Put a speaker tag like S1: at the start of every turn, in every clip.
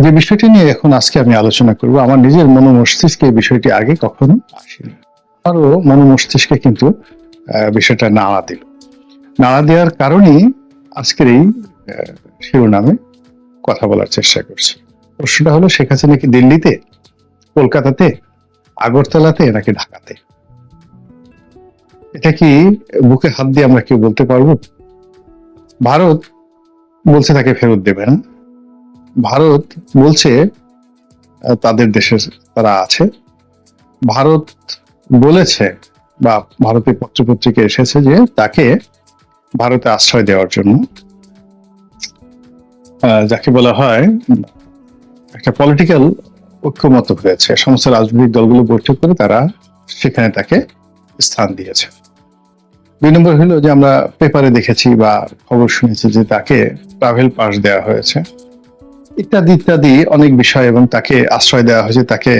S1: যে বিষয়টি নিয়ে এখন আজকে আমি আলোচনা করব, আমার নিজের মস্তিষ্কে এই বিষয়টি আগে কখনো আসেনি। আরো মস্তিষ্কে কিন্তু বিষয়টা নাড়া দেওয়ার কারণেই আজকের এই শিরোনামে কথা বলার চেষ্টা করছি। প্রশ্নটা হলো, শেখ হাসিনা কি দিল্লিতে, কলকাতাতে, আগরতলাতে নাকি ঢাকাতে? এটা কি বুকে হাত দিয়ে আমরা কেউ বলতে পারবো? ভারত বলছে তাকে ফেরত দেবে না। ভারত বলছে তাদের দেশে তারা আছে। ভারত বলেছে বা ভারতের পত্রপত্রিকা এসেছে যে তাকে ভারতে আশ্রয় দেওয়ার জন্য, যাকে বলা হয় একটা পলিটিক্যাল ঐক্যমত হয়েছে, সমস্ত রাজনৈতিক দলগুলো বৈঠক করে তারা সেখানে তাকে স্থান দিয়েছে। 2 নম্বর হলো যে আমরা পেপারে দেখেছি বা খবর শুনেছি যে তাকে ট্রাভেল পাস দেওয়া হয়েছে, ইত্যাদি ইত্যাদি অনেক বিষয়, এবং তাকে আশ্রয় দেওয়া হয়েছে, তাকে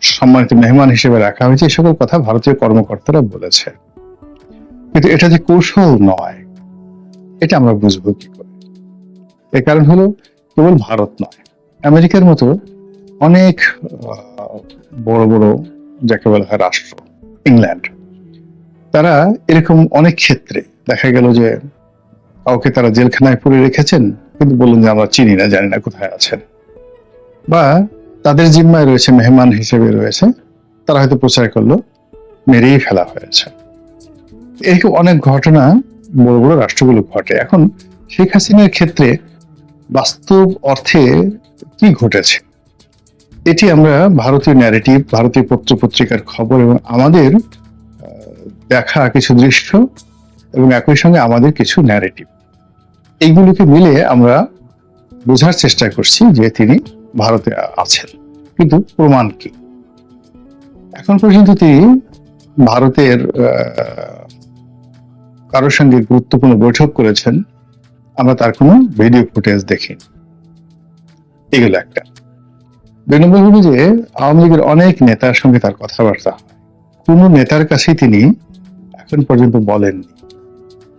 S1: সম্মানিত মেহমান হিসেবে রাখা হয়েছে। এই সকল কথা ভারতীয় কর্মকর্তারা বলেছে, কিন্তু এটা যে কৌশল নয়, এটা আমরা বুঝবো কি করে? এর কারণ হলো, কেবল ভারত নয়, আমেরিকার মতো অনেক বড় বড় যাকে বলা হয় রাষ্ট্র, ইংল্যান্ড, তারা এরকম অনেক ক্ষেত্রে দেখা গেল যে কাউকে তারা জেলখানায় পুরে রেখেছেন, কিন্তু বললেন যে আমরা চিনি না, জানি না কোথায় আছেন, বা তাদের জিম্মায় রয়েছে, মেহমান হিসেবে রয়েছে, তারা হয়তো প্রচার করলো মেরেই ফেলা হয়েছে। এরকম অনেক ঘটনা বড় বড় রাষ্ট্রগুলো ঘটে। এখন শেখ হাসিনার ক্ষেত্রে বাস্তব অর্থে কি ঘটেছে, এটি আমরা ভারতীয় ন্যারেটিভ, ভারতীয় পত্র পত্রিকার খবর এবং আমাদের দেখা কিছু দৃশ্য এবং একই সঙ্গে আমাদের কিছু ন্যারেটিভ, এইগুলোকে মিলে আমরা বোঝার চেষ্টা করছি যে তিনি ভারতে আছেন। কিন্তু প্রমাণ কি? এখন পর্যন্ত তিনি ভারতের কারোর সঙ্গে গুরুত্বপূর্ণ বৈঠক করেছেন, আমরা তার কোনো ভিডিও ফুটেজ দেখি। এগুলো একটা। 2 নম্বর হলো যে আওয়ামী লীগের অনেক নেতার সঙ্গে তার কথাবার্তা হয়, কোন নেতার কাছে তিনি এখন পর্যন্ত বলেননি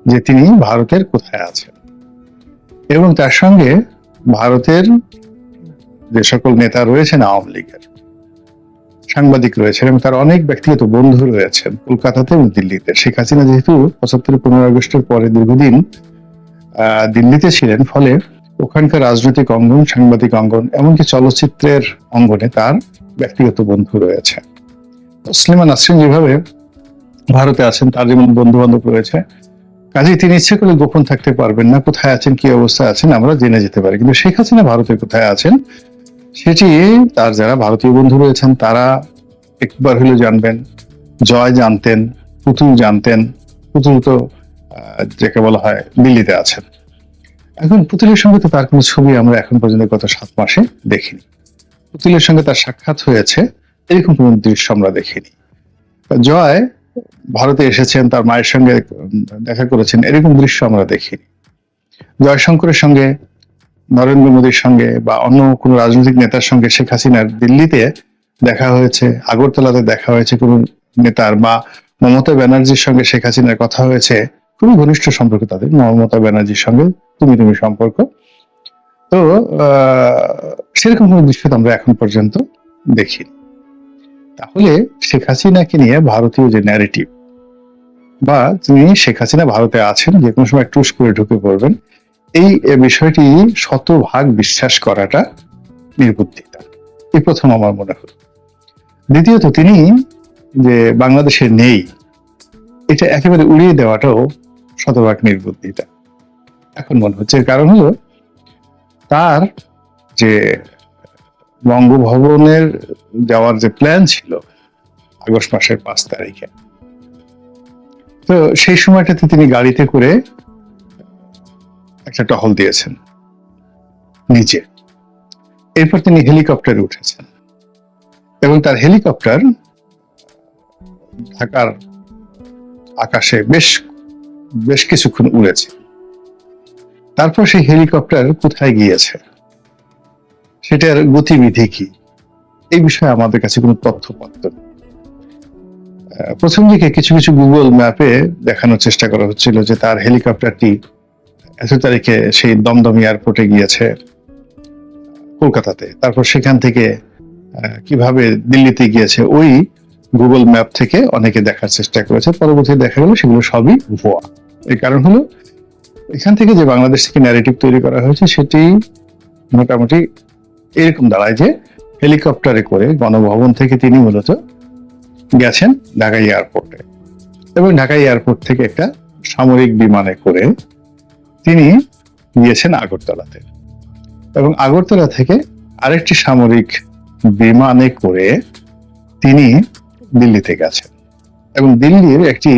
S1: যে তিনি ভারতের কোথায় আছেন। এবং তার সঙ্গে ভারতের যে সকল নেতা রয়েছেন আওয়ামী লীগের, সাংবাদিক রয়েছেন এবং তার অনেক ব্যক্তিগত বন্ধু রয়েছেন কলকাতাতে এবং দিল্লিতে। শেখ হাসিনা যেহেতু 75-15 আগস্টের পরে দীর্ঘদিন দিল্লিতে ছিলেন, ফলে ওখানকার রাজনৈতিক অঙ্গন, সাংবাদিক অঙ্গন, এমনকি চলচ্চিত্রের অঙ্গনে তার ব্যক্তিগত বন্ধু রয়েছে। সুলেমান নাসরিন যেভাবে ভারতে আছেন, তার যেমন বন্ধু বান্ধব রয়েছে, কাজেই তিনি ইচ্ছে করলে গোপন থাকতে পারবেন না। কোথায় আছেন, কি অবস্থায় আছেন আমরা জেনে যেতে পারি, কিন্তু শেখ হাসিনা ভারতে কোথায় আছেন সেটি তার যারা ভারতীয় বন্ধু রয়েছেন তারা একবার হলে জানবেন। জয় জানতেন, পুতুল জানতেন। পুতুল তো যাকে বলা হয় দিল্লিতে আছেন। এখন পুতুলের সঙ্গে তো তার কোনো ছবি আমরা এখন পর্যন্ত গত 7 মাসে দেখিনি। পুতুলের সঙ্গে তার সাক্ষাৎ হয়েছে এরকম কোন দৃশ্য আমরা দেখিনি। জয় ভারতে এসেছেন, তার মায়ের সঙ্গে দেখা করেছেন, এরকম দৃশ্য আমরা দেখিনি। জয়শঙ্করের সঙ্গে, নরেন্দ্র মোদীর সঙ্গে বা অন্য কোন রাজনৈতিক নেতার সঙ্গে শেখ হাসিনার দিল্লিতে দেখা হয়েছে, আগরতলাতে দেখা হয়েছে কোন নেতার, বা মমতা ব্যানার্জির সঙ্গে শেখ হাসিনার কথা হয়েছে, খুবই ঘনিষ্ঠ সম্পর্ক তাদের, মমতা ব্যানার্জির সঙ্গে তুমি সম্পর্ক। তো সেরকম কোন দৃশ্য আমরা এখন পর্যন্ত দেখি। তাহলে শেখ হাসিনাকে নিয়ে ভারতীয় যে ন্যারেটিভ, বা তিনি শেখ হাসিনা ভারতে আছেন, যে কোনো সময় টুস করে ঢুকে পড়বেন, এই বিষয়টি 100% বিশ্বাস করাটা নির্বুদ্ধিতা। এই প্রথম আমার মনে হলো। দ্বিতীয়ত, তিনি যে বাংলাদেশে নেই, এটা একেবারে উড়িয়ে দেওয়াটাও 100% নির্বুদ্ধিতা এখন মনে হচ্ছে। কারণ হলো, তার যে বঙ্গভবনের যাওয়ার যে প্ল্যান ছিল আগস্ট মাসের 5 তারিখে, তো সেই সময়টাতে তিনি গাড়িতে করে একটা টহল দিয়েছেন নিচে, এরপর তিনি হেলিকপ্টারে উঠেছেন এবং তার হেলিকপ্টার ঢাকার আকাশে বেশ কিছুক্ষণ উড়েছে। তারপর সেই হেলিকপ্টার কোথায় গিয়েছে, সেটার গতিবিধি কি, এই বিষয়ে আমাদের কাছে কোনো তথ্যপত্র নেই। প্রথম দিকে কিছু কিছু গুগল ম্যাপে দেখানোর চেষ্টা করা হচ্ছিল যে তার হেলিকপ্টারটি এত তারিখে সেই দমদম এয়ারপোর্টে গিয়েছে কলকাতাতে, তারপর সেখান থেকে কিভাবে দিল্লিতে গিয়েছে ওই গুগল ম্যাপ থেকে অনেকে দেখার চেষ্টা করেছে, পরবর্তীতে দেখা গেল সেগুলো সবই ভুয়া। এর কারণ হলো এখান থেকে যে বাংলাদেশ থেকে ন্যারেটিভ তৈরি করা হয়েছে সেটি মোটামুটি এরকম দাঁড়ায় যে হেলিকপ্টারে করে গণভবন থেকে তিনি মূলত গেছেন ঢাকা এয়ারপোর্টে, এবং ঢাকা এয়ারপোর্ট থেকে একটা সামরিক বিমানে করে তিনি গিয়েছেন আগরতলাতে, এবং আগরতলা থেকে আরেকটি সামরিক বিমানে করে তিনি দিল্লিতে গেছেন, এবং দিল্লির একটি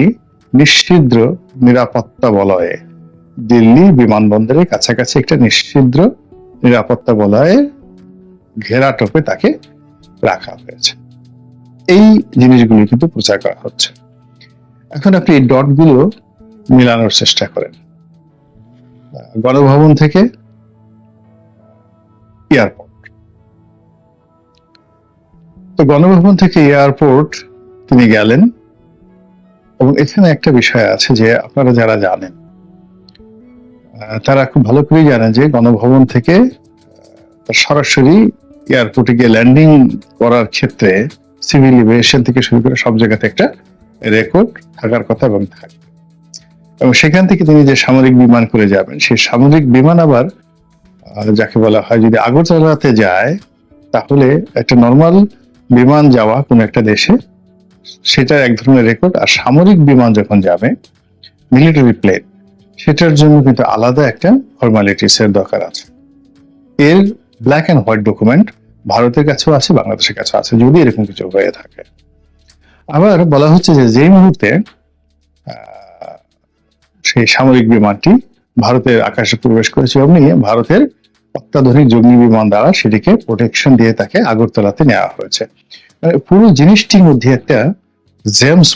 S1: নিশ্ছিদ্র নিরাপত্তা বলয়ে, দিল্লি বিমানবন্দরের কাছাকাছি একটা নিশ্ছিদ্র নিরাপত্তা বলয়ে ঘেরাটোপে তাকে রাখা হয়েছে। এই জিনিসগুলি কিন্তু প্রচার করা হচ্ছে। এখন আপনি এই ডটগুলো মিলানোর চেষ্টা করেন। গণভবন থেকে এয়ারপোর্ট, তো গণভবন থেকে এয়ারপোর্ট তিনি গেলেন, এবং এখানে একটা বিষয় আছে যে আপনারা যারা জানেন তারা খুব ভালো করেই জানেন যে গণভবন থেকে সরাসরি এয়ারপোর্টে গিয়ে ল্যান্ডিং করার ক্ষেত্রে সিভিল এভিয়েশন থেকে শুরু করে সব জায়গাতে একটা রেকর্ড থাকার কথা এবং থাকবে, এবং সেখান থেকে তিনি যে সামরিক বিমান করে যাবেন সেই সামরিক বিমান আবার যাকে বলা হয় যদি আগরতলাতে যায় তাহলে একটা নর্মাল বিমান যাওয়া কোনো একটা দেশে সেটার এক ধরনের রেকর্ড, আর সামরিক বিমান যখন যাবে মিলিটারি প্লেন সেটার জন্য কিন্তু আলাদা একটা ফর্মালিটিস এর দরকার আছে। এর ব্ল্যাক অ্যান্ড হোয়াইট ডকুমেন্ট ভারতের কাছেও আছে, বাংলাদেশের কাছেও আছে, যদি এরকম কিছু হয়ে থাকে। আবার বলা হচ্ছে যে যেই মুহূর্তে সেই সামরিক বিমানটি ভারতের আকাশে প্রবেশ করেছে অমনি ভারতের অত্যাধুনিক জঙ্গি বিমান দ্বারা সেটিকে প্রোটেকশন দিয়ে তাকে আগরতলাতে নেওয়া হয়েছে। মানে পুরো জিনিসটির মধ্যে একটা জেমস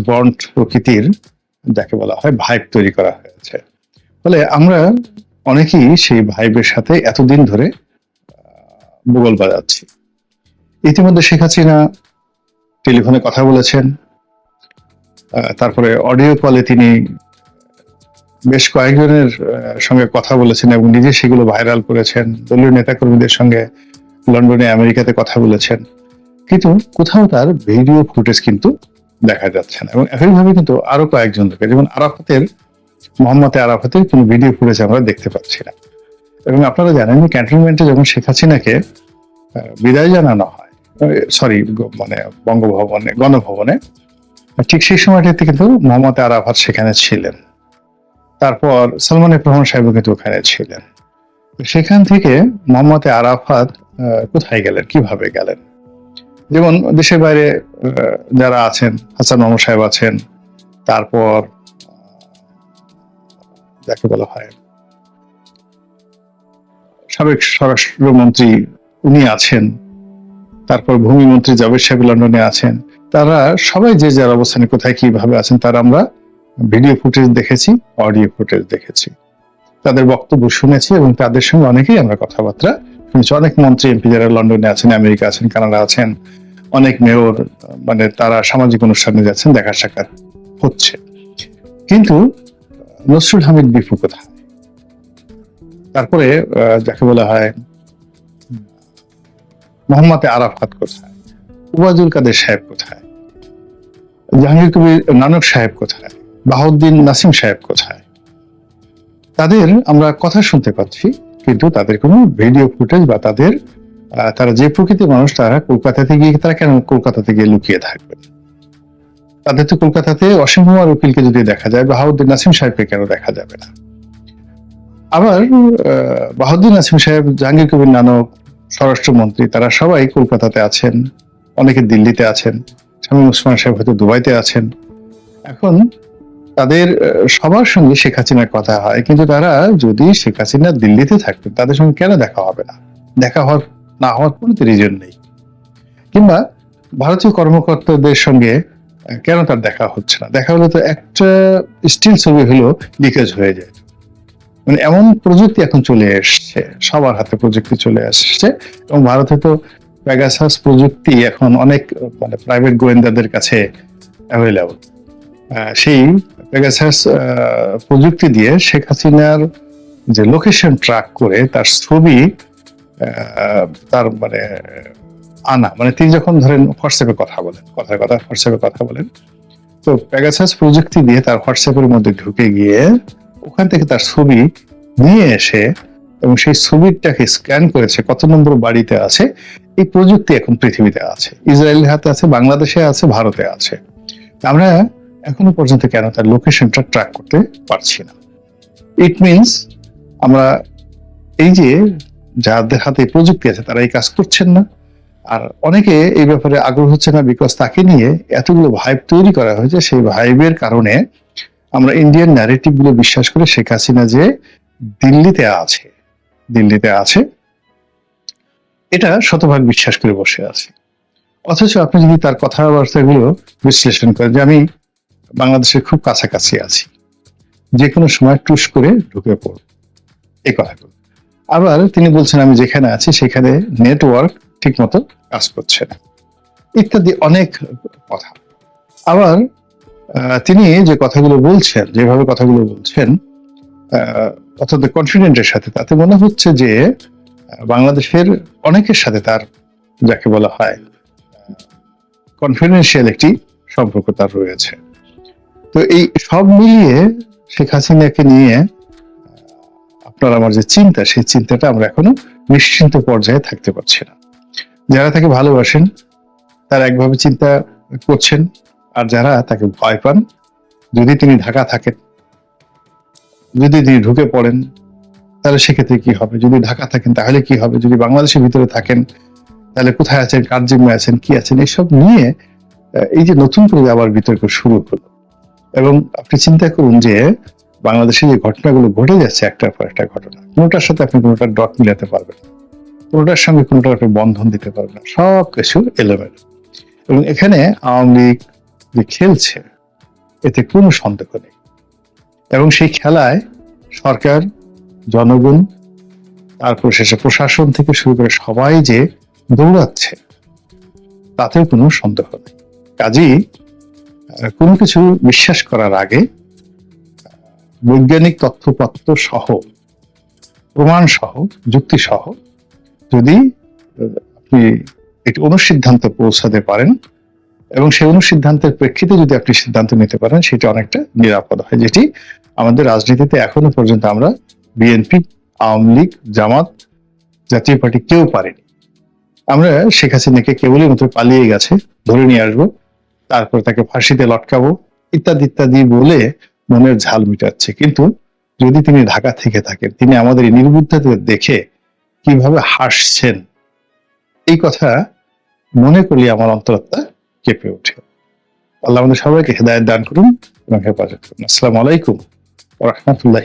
S1: বন্ড প্রকৃতির যাকে বলা হয় ভাইব তৈরি করা হয়েছে। ফলে আমরা অনেকেই সেই ভাইবের সাথে এতদিন ধরে বুগল বাজাচ্ছি। ইতিমধ্যে শেখ হাসিনা টেলিফোনে কথা বলেছেন, তারপরে অডিও কলে তিনি বেশ কয়েকজনের সঙ্গে কথা বলেছেন এবং নিজে সেগুলো ভাইরাল করেছেন, দলীয় নেতাকর্মীদের সঙ্গে লন্ডনে আমেরিকাতে কথা বলেছেন, কিন্তু কোথাও তার ভিডিও ফুটেজ কিন্তু দেখা যাচ্ছে না। এবং একইভাবে কিন্তু আরো কয়েকজন লোকের, যেমন মোহাম্মদ আরাফাতের কোনো ভিডিও ফুটেজ আমরা দেখতে পাচ্ছি না। এবং আপনারা জানেন যে ক্যান্টনমেন্টে যখন শেখ হাসিনাকে বিদায় জানানো হয়, মানে বঙ্গভবনে গণভবনে, ঠিক সেই সময়টাতে কিন্তু মোহাম্মদ আরাফাত সেখানে ছিলেন, তারপর সালমান এফ রহমান সাহেব কিন্তু ওখানে ছিলেন। সেখান থেকে মোহাম্মদ আরাফাত কোথায় গেলেন, কিভাবে গেলেন? যেমন দেশের বাইরে যারা আছেন, হাসান মাহমুদ সাহেব আছেন, তারপর যাকে বলা হয় সাবেক স্বরাষ্ট্রমন্ত্রী উনি আছেন, তারপর ভূমিমন্ত্রী জাভেদ সাহেব লন্ডনে আছেন, তারা সবাই যে যার অবস্থানে কোথায় কিভাবে আছেন তার আমরা ভিডিও ফুটেজ দেখেছি, অডিও ফুটেজ দেখেছি, তাদের বক্তব্য শুনেছি, এবং তাদের সঙ্গে অনেকেই আমরা কথাবার্তা শুনেছি। অনেক মন্ত্রী এমপি যারা লন্ডনে আছেন, আমেরিকা আছেন, কানাডা আছেন, অনেক মেয়র, মানে তারা সামাজিক অনুষ্ঠানে যাচ্ছেন, দেখা সাক্ষাৎ হচ্ছে। কিন্তু নসরুল হামিদ বিপু কোথায়? তারপরে যাকে বলা হয় মোহাম্মদ আরাফাত কোথায়? ওবায়দুল কাদের সাহেব কোথায়? জাহাঙ্গীর কবির নানক সাহেব কোথায়? বাহাউদ্দিন নাসিম সাহেব কোথায়? তাদের আমরা কথা শুনতে পাচ্ছি, কিন্তু তাদের কোনো ভিডিও ফুটেজ বা তারা যে প্রকৃতির মানুষ, তারা কলকাতাতে গিয়ে তারা কেন কলকাতাতে গিয়ে লুকিয়ে থাকবেন? তাদের তো কলকাতাতে অসীম কুমার উকিলকে যদি দেখা যায়, বাহাউদ্দিন নাসিম সাহেবকে কেন দেখা যাবে না? আবার বাহাউদ্দিন নাসিম সাহেব, জাহাঙ্গীর কবির নানক, স্বরাষ্ট্রমন্ত্রী, তারা সবাই কলকাতাতে আছেন, অনেকে দিল্লিতে আছেন, শামীম ওসমান সাহেব হয়তো দুবাইতে আছেন। এখন তাদের সবার সঙ্গে শেখ হাসিনার কথা হয়, কিন্তু তারা যদি শেখ হাসিনা দিল্লিতে থাকতেন তাদের সঙ্গে কেন দেখা হবে না? দেখা না হওয়ার কোনো রিজন নেই। কিংবা ভারতীয় কর্মকর্তাদের সঙ্গে কেন তার দেখা হচ্ছে না? দেখা হলে তো একটা স্টিল ছবি হলেও লিকেজ হয়ে যায়। মানে এমন প্রযুক্তি এখন চলে এসছে, সবার হাতে প্রযুক্তি চলে আসছে, এবং ভারতে তো পেগাসাস প্রযুক্তি এখন অনেক মানে প্রাইভেট গোয়েন্দাদের কাছে অ্যাভেলেবল। সেই পেগাসাস প্রযুক্তি দিয়ে শেখ হাসিনার যে লোকেশন ট্র্যাক করে তার ছবি তার মানে আনা, মানে তিনি যখন ধরেন হোয়াটসঅ্যাপে কথা বলেন, কথার কথা হোয়াটসঅ্যাপে কথা বলেন, তো পেগাসাস প্রযুক্তি দিয়ে তার হোয়াটসঅ্যাপের মধ্যে ঢুকে গিয়ে ওখান থেকে তার ছবি নিয়ে এসে এবং সেই ছবিটাকে স্ক্যান করেছে কত নম্বর বাড়িতে আছে। এই প্রযুক্তি এখন পৃথিবীতে আছে, ইসরায়েলের হাতে আছে, বাংলাদেশে আছে, ভারতে আছে। আমরা এখনো পর্যন্ত কেন তার লোকেশনটা ট্র্যাক করতে পারছি না? ইট মিনস আমরা এই যে যাদের হাতে প্রযুক্তি আছে তারা এই কাজ করছেন না, আর অনেকে এই ব্যাপারে আগ্রহ হচ্ছে না, বিকজ তাকে নিয়ে এতগুলো ভাইব তৈরি করা হয়েছে। সেই ভাইবের কারণে আমরা ইন্ডিয়ান ন্যারেটিভ গুলো বিশ্বাস করে শেখ হাসিনা যে দিল্লিতে আছে এটা শতভাগ বিশ্বাস করে বসে আছে। অথচ আপনি যদি তার কথাবার্তাগুলো বিশ্লেষণ করেন যে আমি বাংলাদেশের খুব কাছাকাছি আছি, যে কোনো সময় টুস করে ঢুকে পড়ব, এই কথাগুলো। আবার তিনি বলছেন আমি যেখানে আছি সেখানে নেটওয়ার্ক ঠিক মতো কাজ করছে না, ইত্যাদি অনেক কথা। আবার তিনি যে কথাগুলো বলছেন, যেভাবে কথাগুলো বলছেন অত্যন্ত কনফিডেন্টের সাথে, তাতে মনে হচ্ছে যে বাংলাদেশের অনেকের সাথে তার যাকে বলা হয় কনফিডেন্সিয়াল একটি সম্পর্ক তার রয়েছে। তো এই সব মিলিয়ে শেখ হাসিনাকে নিয়ে আপনার আমার যে চিন্তা, সেই চিন্তাটা আমরা এখনো নিশ্চিন্ত পর্যায়ে থাকতে পারছি না। যারা তাকে ভালোবাসেন তারা একভাবে চিন্তা করছেন, আর যারা তাকে ভয় পান, যদি তিনি ঢাকা থাকেন, যদি তিনি ঢুকে পড়েন তাহলে সেক্ষেত্রে কি হবে, যদি ঢাকা থাকেন তাহলে কি হবে, যদি বাংলাদেশের ভিতরে থাকেন তাহলে কোথায় আছেন, কার জিম্মে আছেন, কি আছেন, এইসব নিয়ে এই যে নতুন করে আবার বিতর্ক শুরু হলো। এবং আপনি চিন্তা করুন যে বাংলাদেশে যে ঘটনাগুলো ঘটে যাচ্ছে একটার পর একটা ঘটনা, কোনোটার সাথে আপনি কোনোটার ডট মিলাতে পারবেন না, কোনোটার সঙ্গে কোনোটার আপনি বন্ধন দিতে পারবেন না, সব কিছু এলোমেলো। এবং এখানে আওয়ামী লীগ যে খেলছে এতে কোনো সন্দেহ নেই, এবং সেই খেলায় সরকার, জনগণ, তারপর শেষে প্রশাসন থেকে শুরু করে সবাই যে দৌড়াচ্ছে তাতেও কোনো সন্দেহ নেই। কাজেই কোনো কিছু বিশ্বাস করার আগে বৈজ্ঞানিক তথ্যপত্র সহ, প্রমাণ সহ, যুক্তি সহ যদি আপনি একটি অনুসিদ্ধান্তে পৌঁছাতে পারেন এবং সেই অনুসিদ্ধান্তের প্রেক্ষিতে যদি আপনি সিদ্ধান্ত নিতে পারেন, সেটা অনেকটা নিরাপদ হয়, যেটি আমাদের রাজনীতিতে এখনো পর্যন্ত আমরা বিএনপি, আওয়ামী লীগ, জামাত, জাতীয় পার্টি কেউ পারেনি। আমরা শেখ হাসিনাকে কেবলই মতো পালিয়ে গেছে ধরে নিয়ে আসবো, তারপর তাকে ফাঁসিতে লটকাবো, ইত্যাদি ইত্যাদি বলে মনের ঝাল মিটাচ্ছে। কিন্তু যদি তিনি ঢাকা থেকে থাকেন, তিনি আমাদের এই নির্বুদ্ধদের দেখে কিভাবে হাসছেন, এই কথা মনে করলে আমার অন্তরাত্মা কেঁপে ওঠে। আল্লাহ আমাদের সবাইকে হেদায়েত দান করুন এবং হেফাজত করুন। আসসালামু আলাইকুম ওয়া রাহমাতুল্লাহি